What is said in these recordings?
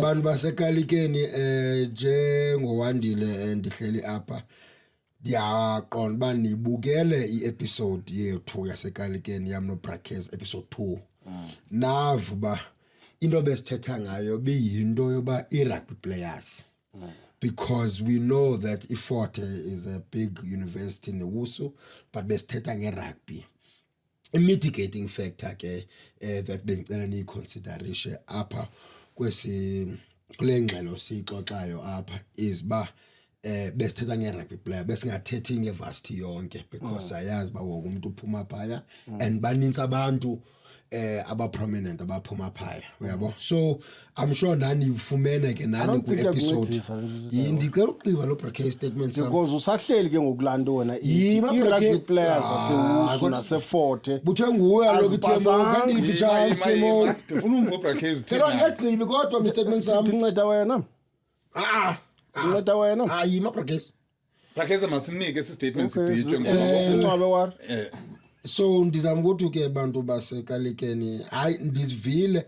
Abantu basekalikeni njengowandile ndihleli apha ndiyaqonda uba nibukele i-episode yethu yasekalikeni yam noBrakes episode 2 nava uba into besithetha ngayo biyinto yoba i-rugby players because we know that iFort is a big university neWusu but besithetha ngerugby. A mitigating factor ke that bengicela niyiconsiderishe apha kule ngxelo sixoxayo apha is ba besithetha ngerugby player besingathethi ngevarsity yonke because ayazi ba wonke umuntu uphuma phaya and baninzi abantu aba prominent abaphuma phaya uyabo. So I'm sure nani ufumene ke nani ku episode indicela uqiba lo Brakes statement sam because usahleli ke ngokulanda wona i-rugby players aseWusu naseFort buthe nguwe aloku Themo kaniphi chance Themo ndifuna umvo Brakes phela ngeqibi kodwa mi statement sam inceda wena inceda wena hayi Brakes masinike isi statement siditsho sinqabe war so ndizama ukuthi ke abantu basekalikeni hayi ndizivile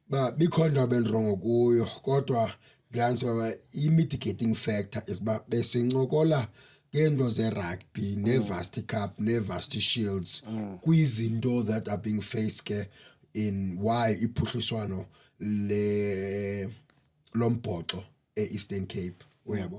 ba bikhona bendrongo kuyo kodwa glance baba i-mitigating factor is ba besincokola ngento ze-rugby ne-varsity cup ne-varsity shields kwizinto that are being faced ke in why iphuhliswano lombhoxo e-Eastern Cape uyabo.